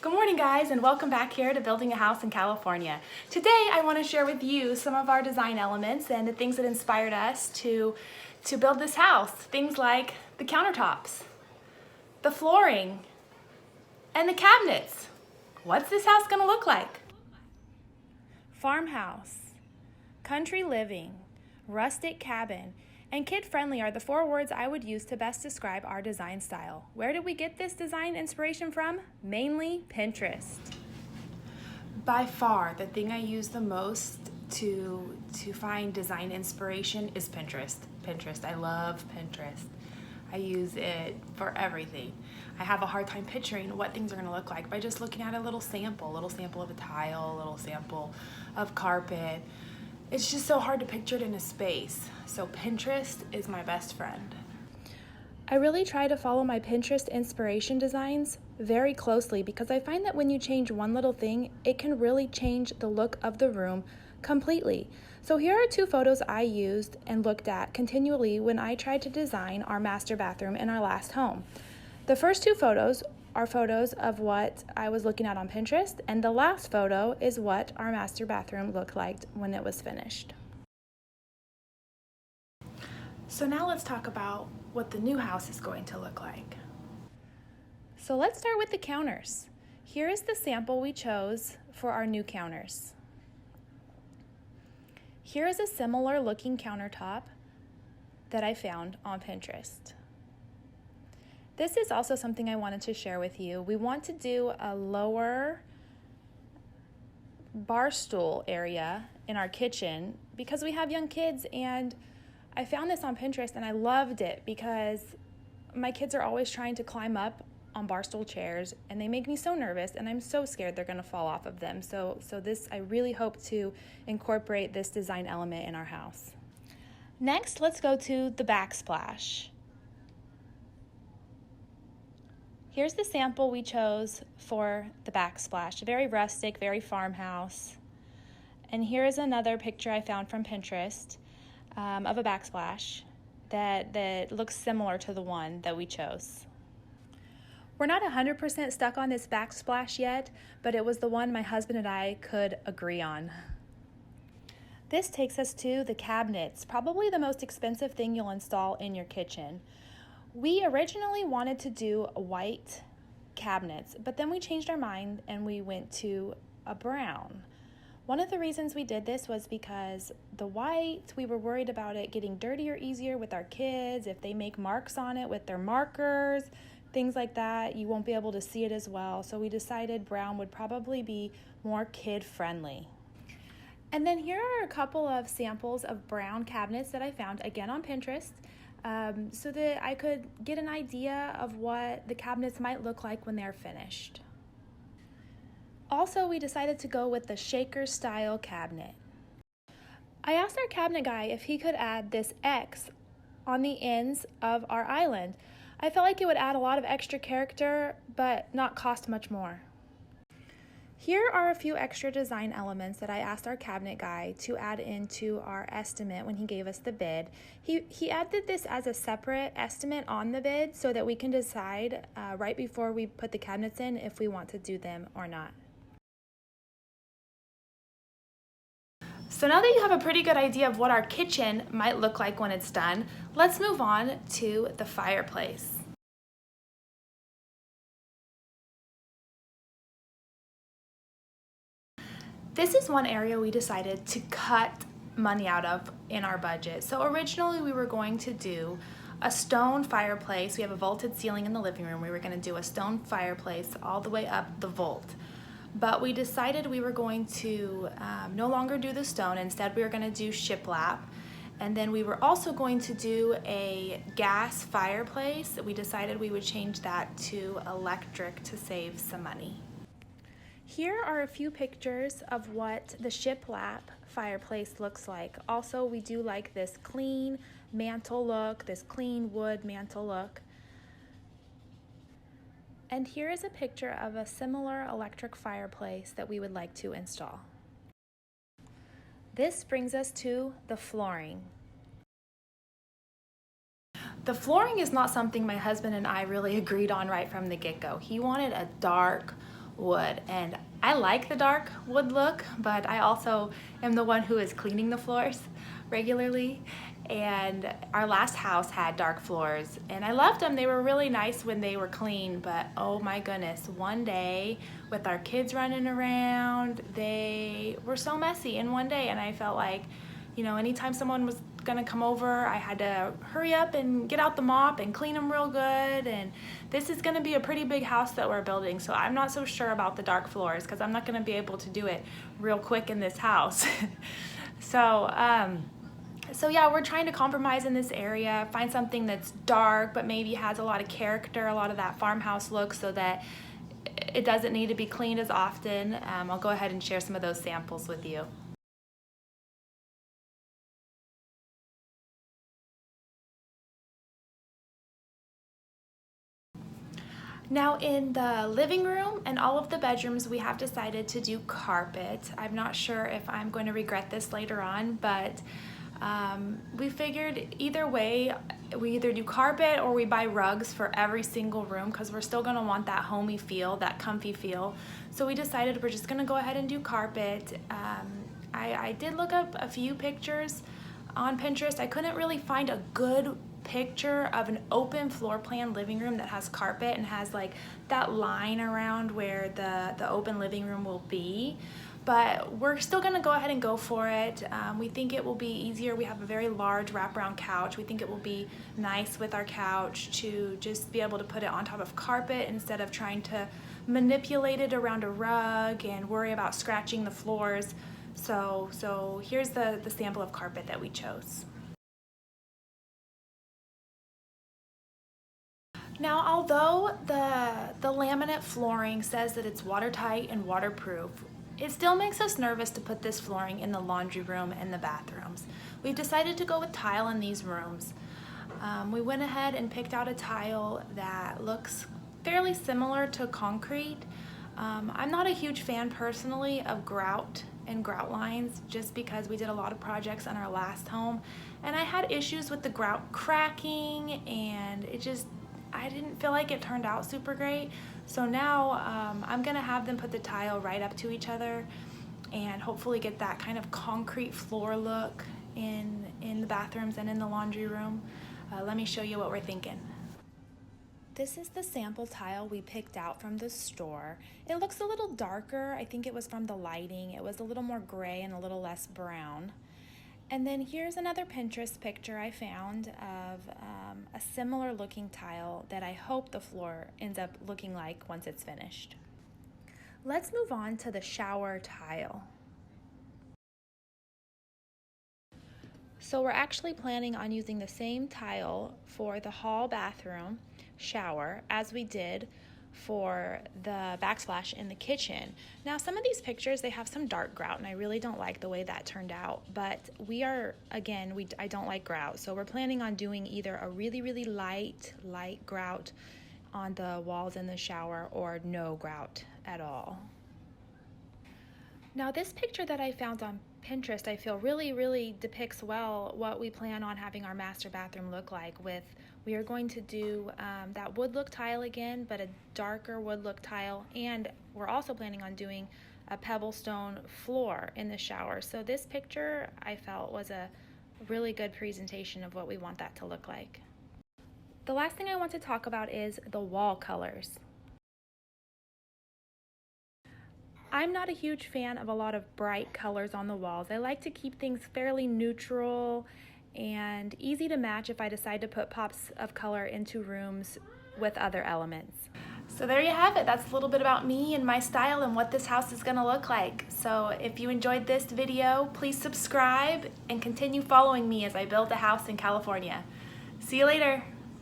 Good morning, guys, and welcome back here to Building a House in California. Today I want to share with you some of our design elements and the things that inspired us to build this house. Things like the countertops, the flooring, and the cabinets. What's this house going to look like? Farmhouse, country living, rustic cabin, and kid-friendly are the 4 words I would use to best describe our design style. Where did we get this design inspiration from? Mainly Pinterest. By far, the thing I use the most to find design inspiration is Pinterest. I love Pinterest. I use it for everything. I have a hard time picturing what things are going to look like by just looking at a little sample of a tile, a little sample of carpet. It's just so hard to picture it in a space. So Pinterest is my best friend. I really try to follow my Pinterest inspiration designs very closely because I find that when you change one little thing, it can really change the look of the room completely. So here are 2 photos I used and looked at continually when I tried to design our master bathroom in our last home. The first 2 photos are photos of what I was looking at on Pinterest, and the last photo is what our master bathroom looked like when it was finished. So now let's talk about what the new house is going to look like. So let's start with the counters. Here is the sample we chose for our new counters. Here is a similar looking countertop that I found on Pinterest. This is also something I wanted to share with you. We want to do a lower bar stool area in our kitchen because we have young kids, and I found this on Pinterest and I loved it because my kids are always trying to climb up on bar stool chairs and they make me so nervous and I'm so scared they're gonna fall off of them. So I really hope to incorporate this design element in our house. Next, let's go to the backsplash. Here's the sample we chose for the backsplash. Very rustic, very farmhouse. And here is another picture I found from Pinterest of a backsplash that looks similar to the one that we chose. We're not 100% stuck on this backsplash yet, but it was the one my husband and I could agree on. This takes us to the cabinets, probably the most expensive thing you'll install in your kitchen. We originally wanted to do white cabinets, but then we changed our mind and we went to a brown. One of the reasons we did this was because the white, we were worried about it getting dirty or easier with our kids. If they make marks on it with their markers, things like that, you won't be able to see it as well. So we decided brown would probably be more kid-friendly. And then here are a couple of samples of brown cabinets that I found, again on Pinterest, so that I could get an idea of what the cabinets might look like when they're finished. Also, we decided to go with the shaker style cabinet. I asked our cabinet guy if he could add this X on the ends of our island. I felt like it would add a lot of extra character, but not cost much more. Here are a few extra design elements that I asked our cabinet guy to add into our estimate when he gave us the bid. He added this as a separate estimate on the bid so that we can decide right before we put the cabinets in if we want to do them or not. So now that you have a pretty good idea of what our kitchen might look like when it's done, let's move on to the fireplace. This is one area we decided to cut money out of in our budget. So originally we were going to do a stone fireplace. We have a vaulted ceiling in the living room. We were going to do a stone fireplace all the way up the vault. But we decided we were going to no longer do the stone. Instead, we were going to do shiplap. And then we were also going to do a gas fireplace. We decided we would change that to electric to save some money. Here are a few pictures of what the shiplap fireplace looks like. Also, we do like this clean mantle look, this clean wood mantle look. And here is a picture of a similar electric fireplace that we would like to install. This brings us to the flooring. The flooring is not something my husband and I really agreed on right from the get-go. He wanted a dark wood, and I like the dark wood look, but I also am the one who is cleaning the floors regularly. And our last house had dark floors and I loved them. They were really nice when they were clean, but oh my goodness, one day with our kids running around, they were so messy in one day, and I felt like, you know, anytime someone was gonna come over, I had to hurry up and get out the mop and clean them real good. And this is gonna be a pretty big house that we're building, so I'm not so sure about the dark floors because I'm not gonna be able to do it real quick in this house. So yeah, we're trying to compromise in this area, find something that's dark but maybe has a lot of character, a lot of that farmhouse look, so that it doesn't need to be cleaned as often. I'll go ahead and share some of those samples with you. Now in the living room and all of the bedrooms, we have decided to do carpet. I'm not sure if I'm going to regret this later on, but we figured either way, we either do carpet or we buy rugs for every single room because we're still gonna want that homey feel, that comfy feel. So we decided we're just gonna go ahead and do carpet. I did look up a few pictures on Pinterest. I couldn't really find a good picture of an open floor plan living room that has carpet and has like that line around where the open living room will be. But we're still gonna go ahead and go for it. We think it will be easier. We have a very large wraparound couch. We think it will be nice with our couch to just be able to put it on top of carpet instead of trying to manipulate it around a rug and worry about scratching the floors. So here's the sample of carpet that we chose. Now, although the laminate flooring says that it's watertight and waterproof, it still makes us nervous to put this flooring in the laundry room and the bathrooms. We've decided to go with tile in these rooms. We went ahead and picked out a tile that looks fairly similar to concrete. I'm not a huge fan personally of grout and grout lines just because we did a lot of projects on our last home and I had issues with the grout cracking, and I didn't feel like it turned out super great. So now I'm gonna have them put the tile right up to each other and hopefully get that kind of concrete floor look in the bathrooms and in the laundry room. Let me show you what we're thinking. This is the sample tile we picked out from the store. It looks a little darker. I think it was from the lighting. It was a little more gray and a little less brown. And then here's another Pinterest picture I found of a similar looking tile that I hope the floor ends up looking like once it's finished. Let's move on to the shower tile. So we're actually planning on using the same tile for the hall bathroom shower as we did for the backsplash in the kitchen. Now some of these pictures, they have some dark grout and I really don't like the way that turned out, but I don't like grout, so we're planning on doing either a really light grout on the walls in the shower or no grout at all. Now this picture that I found on Pinterest, I feel really depicts well what we plan on having our master bathroom look like. We are going to do that wood look tile again, but a darker wood look tile, and we're also planning on doing a pebblestone floor in the shower. So this picture I felt was a really good presentation of what we want that to look like. The last thing I want to talk about is the wall colors. I'm not a huge fan of a lot of bright colors on the walls. I like to keep things fairly neutral and easy to match if I decide to put pops of color into rooms with other elements. So there you have it. That's a little bit about me and my style and what this house is gonna look like. So if you enjoyed this video, please subscribe and continue following me as I build a house in California. See you later.